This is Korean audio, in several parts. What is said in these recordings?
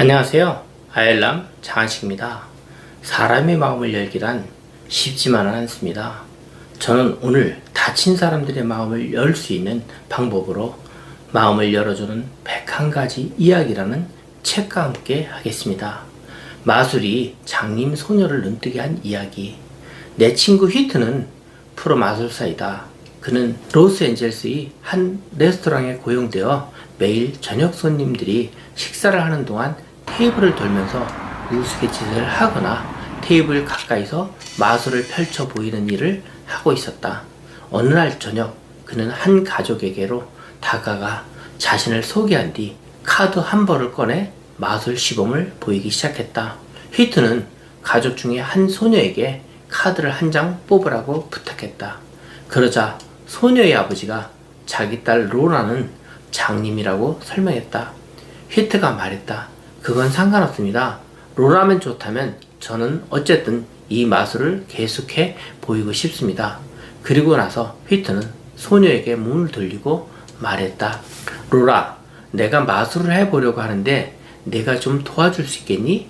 안녕하세요. 아일람 장한식입니다. 사람의 마음을 열기란 쉽지만은 않습니다. 저는 오늘 다친 사람들의 마음을 열 수 있는 방법으로 마음을 열어주는 101가지 이야기라는 책과 함께 하겠습니다. 마술이 장님 소녀를 눈뜨게 한 이야기. 내 친구 휘트는 프로 마술사이다. 그는 로스앤젤스의 한 레스토랑에 고용되어 매일 저녁 손님들이 식사를 하는 동안 테이블을 돌면서 우스갯짓을 하거나 테이블 가까이서 마술을 펼쳐 보이는 일을 하고 있었다. 어느 날 저녁 그는 한 가족에게로 다가가 자신을 소개한 뒤 카드 한 벌을 꺼내 마술 시범을 보이기 시작했다. 휘트는 가족 중에 한 소녀에게 카드를 한 장 뽑으라고 부탁했다. 그러자 소녀의 아버지가 자기 딸 로라는 장님이라고 설명했다. 휘트가 말했다. 그건 상관없습니다. 로라면 좋다면 저는 어쨌든 이 마술을 계속해 보이고 싶습니다. 그리고 나서 휘트는 소녀에게 몸을 돌리고 말했다. 로라, 내가 마술을 해보려고 하는데 내가 좀 도와줄 수 있겠니?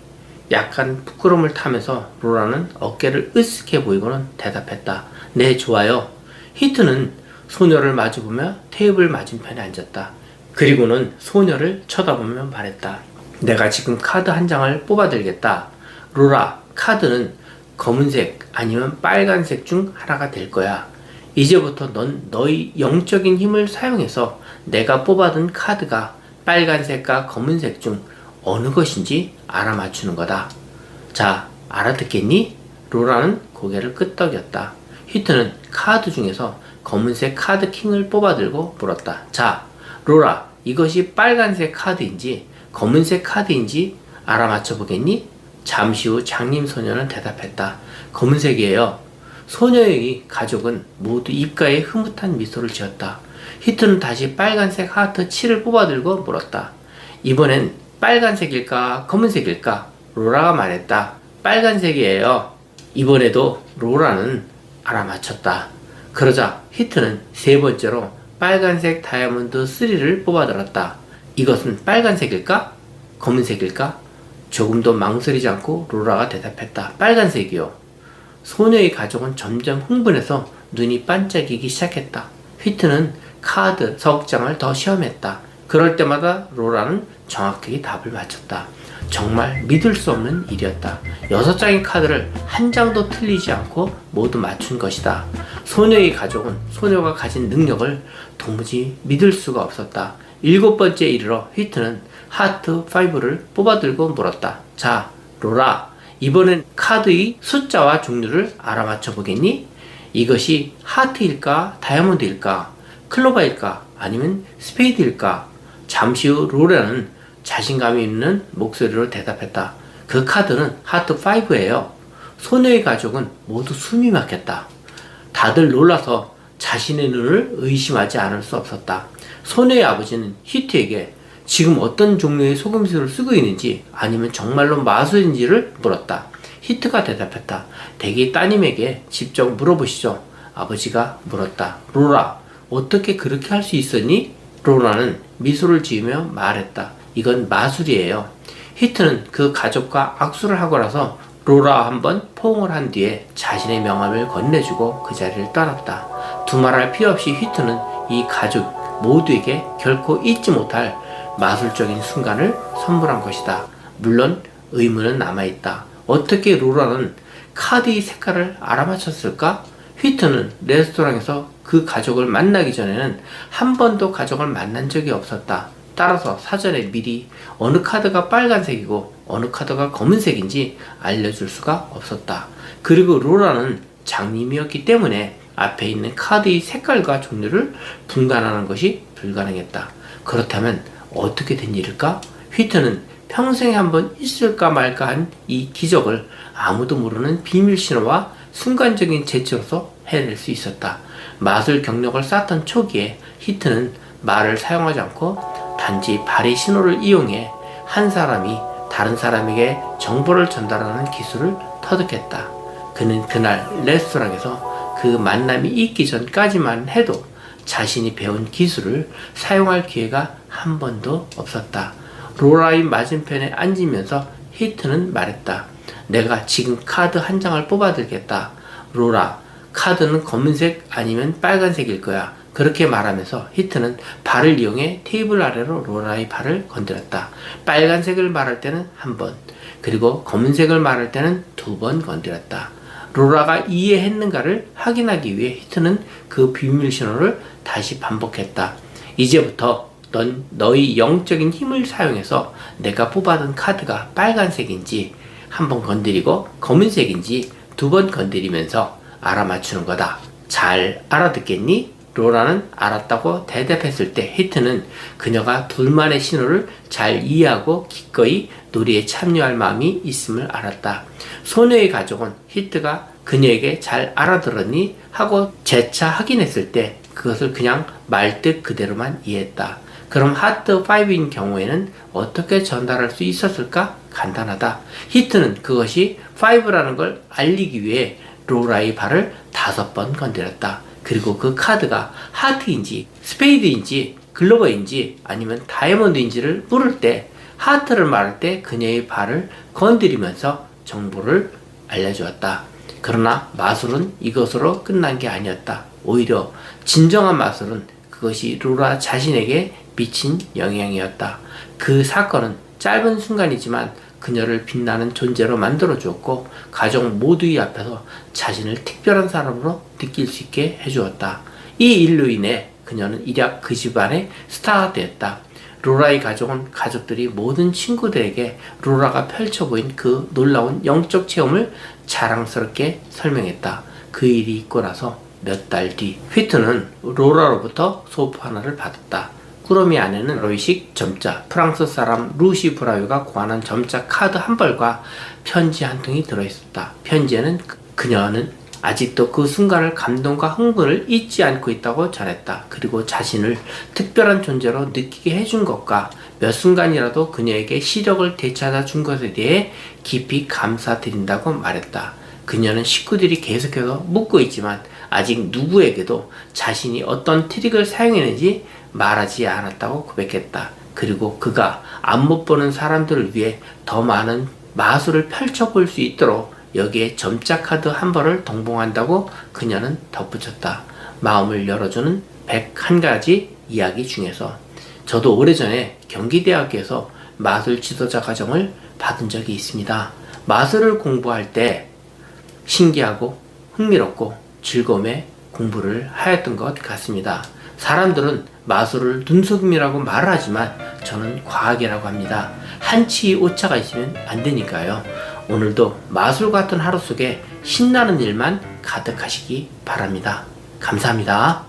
약간 부끄러움을 타면서 로라는 어깨를 으쓱해 보이고는 대답했다. 네, 좋아요. 휘트는 소녀를 마주보며 테이블 맞은편에 앉았다. 그리고는 소녀를 쳐다보며 말했다. 내가 지금 카드 한 장을 뽑아들겠다. 로라, 카드는 검은색 아니면 빨간색 중 하나가 될 거야. 이제부터 넌 너의 영적인 힘을 사용해서 내가 뽑아둔 카드가 빨간색과 검은색 중 어느 것인지 알아맞추는 거다. 자, 알아듣겠니? 로라는 고개를 끄덕였다. 휘트는 카드 중에서 검은색 카드 킹을 뽑아들고 물었다. 자, 로라, 이것이 빨간색 카드인지 검은색 카드인지 알아맞혀 보겠니? 잠시 후 장님 소녀는 대답했다. 검은색이에요. 소녀의 가족은 모두 입가에 흐뭇한 미소를 지었다. 휘트는 다시 빨간색 하트 7을 뽑아들고 물었다. 이번엔 빨간색일까 검은색일까? 로라가 말했다. 빨간색이에요. 이번에도 로라는 알아맞혔다. 그러자 휘트는 세 번째로 빨간색 다이아몬드 3를 뽑아들었다. 이것은 빨간색일까? 검은색일까? 조금도 망설이지 않고 로라가 대답했다. 빨간색이요. 소녀의 가족은 점점 흥분해서 눈이 반짝이기 시작했다. 휘트는 카드 석 장을 더 시험했다. 그럴 때마다 로라는 정확하게 답을 맞췄다. 정말 믿을 수 없는 일이었다. 6장의 카드를 한 장도 틀리지 않고 모두 맞춘 것이다. 소녀의 가족은 소녀가 가진 능력을 도무지 믿을 수가 없었다. 7번째에 이르러 휘트는 하트 5를 뽑아들고 물었다. 자, 로라, 이번엔 카드의 숫자와 종류를 알아맞혀 보겠니? 이것이 하트일까, 다이아몬드일까, 클로바일까, 아니면 스페이드일까? 잠시 후 로라는 자신감이 있는 목소리로 대답했다. 그 카드는 하트 5예요. 소녀의 가족은 모두 숨이 막혔다. 다들 놀라서 자신의 눈을 의심하지 않을 수 없었다. 소녀의 아버지는 휘트에게 지금 어떤 종류의 속임수를 쓰고 있는지 아니면 정말로 마술인지를 물었다. 휘트가 대답했다. 대기 따님에게 직접 물어보시죠. 아버지가 물었다. 로라, 어떻게 그렇게 할 수 있었니? 로라는 미소를 지으며 말했다. 이건 마술이에요. 휘트는 그 가족과 악수를 하고 나서 로라와 한번 포옹을 한 뒤에 자신의 명함을 건네주고 그 자리를 떠났다. 두말할 필요 없이 휘트는 이 가족 모두에게 결코 잊지 못할 마술적인 순간을 선물한 것이다. 물론 의문은 남아있다. 어떻게 로라는 카드의 색깔을 알아맞혔을까? 휘트는 레스토랑에서 그 가족을 만나기 전에는 한 번도 가족을 만난 적이 없었다. 따라서 사전에 미리 어느 카드가 빨간색이고 어느 카드가 검은색인지 알려줄 수가 없었다. 그리고 로라는 장님이었기 때문에 앞에 있는 카드의 색깔과 종류를 분간하는 것이 불가능했다. 그렇다면 어떻게 된 일일까? 휘트는 평생에 한번 있을까 말까 한 이 기적을 아무도 모르는 비밀 신호와 순간적인 재치로서 해낼 수 있었다. 마술 경력을 쌓던 초기에 휘트는 말을 사용하지 않고 단지 발의 신호를 이용해 한 사람이 다른 사람에게 정보를 전달하는 기술을 터득했다. 그는 그날 레스토랑에서 그 만남이 있기 전까지만 해도 자신이 배운 기술을 사용할 기회가 한 번도 없었다. 로라의 맞은편에 앉으면서 히트는 말했다. 내가 지금 카드 한 장을 뽑아들겠다. 로라, 카드는 검은색 아니면 빨간색일 거야. 그렇게 말하면서 히트는 발을 이용해 테이블 아래로 로라의 발을 건드렸다. 빨간색을 말할 때는 한 번, 그리고 검은색을 말할 때는 2번 건드렸다. 로라가 이해했는가를 확인하기 위해 히트는 그 비밀 신호를 다시 반복했다. 이제부터 넌 너의 영적인 힘을 사용해서 내가 뽑아둔 카드가 빨간색인지 한 번 건드리고 검은색인지 2번 건드리면서 알아맞추는 거다. 잘 알아듣겠니? 로라는 알았다고 대답했을 때 히트는 그녀가 둘만의 신호를 잘 이해하고 기꺼이 놀이에 참여할 마음이 있음을 알았다. 소녀의 가족은 히트가 그녀에게 잘 알아들었니? 하고 재차 확인했을 때 그것을 그냥 말뜻 그대로만 이해했다. 그럼 하트 5인 경우에는 어떻게 전달할 수 있었을까? 간단하다. 히트는 그것이 5라는 걸 알리기 위해 로라의 발을 5번 건드렸다. 그리고 그 카드가 하트인지 스페이드인지 글로버인지 아니면 다이아몬드인지를 물을 때 하트를 말할 때 그녀의 발을 건드리면서 정보를 알려주었다. 그러나 마술은 이것으로 끝난 게 아니었다. 오히려 진정한 마술은 그것이 로라 자신에게 미친 영향이었다. 그 사건은 짧은 순간이지만 그녀를 빛나는 존재로 만들어 주었고 가족 모두의 앞에서 자신을 특별한 사람으로 느낄 수 있게 해주었다. 이 일로 인해 그녀는 일약 그 집안의 스타가 되었다. 로라의 가족은 가족들이 모든 친구들에게 로라가 펼쳐 보인 그 놀라운 영적 체험을 자랑스럽게 설명했다. 그 일이 있고 나서 몇 달 뒤 휘트는 로라로부터 소프 하나를 받았다. 꾸러미 안에는 로이식 점자, 프랑스 사람 루시 브라유가 고안한 점자 카드 한 벌과 편지 한 통이 들어있었다. 편지에는 그녀는 아직도 그 순간을 감동과 흥분을 잊지 않고 있다고 전했다. 그리고 자신을 특별한 존재로 느끼게 해준 것과 몇 순간이라도 그녀에게 시력을 되찾아 준 것에 대해 깊이 감사드린다고 말했다. 그녀는 식구들이 계속해서 묻고 있지만 아직 누구에게도 자신이 어떤 트릭을 사용했는지 말하지 않았다고 고백했다. 그리고 그가 안 못 보는 사람들을 위해 더 많은 마술을 펼쳐볼 수 있도록 여기에 점자 카드 한 벌을 동봉한다고 그녀는 덧붙였다. 마음을 열어주는 101가지 이야기 중에서 저도 오래전에 경기대학교에서 마술 지도자 과정을 받은 적이 있습니다. 마술을 공부할 때 신기하고 흥미롭고 즐거움에 공부를 하였던 것 같습니다. 사람들은 마술을 눈속임이라고 말을 하지만 저는 과학이라고 합니다. 한치 오차가 있으면 안 되니까요. 오늘도 마술 같은 하루 속에 신나는 일만 가득하시기 바랍니다. 감사합니다.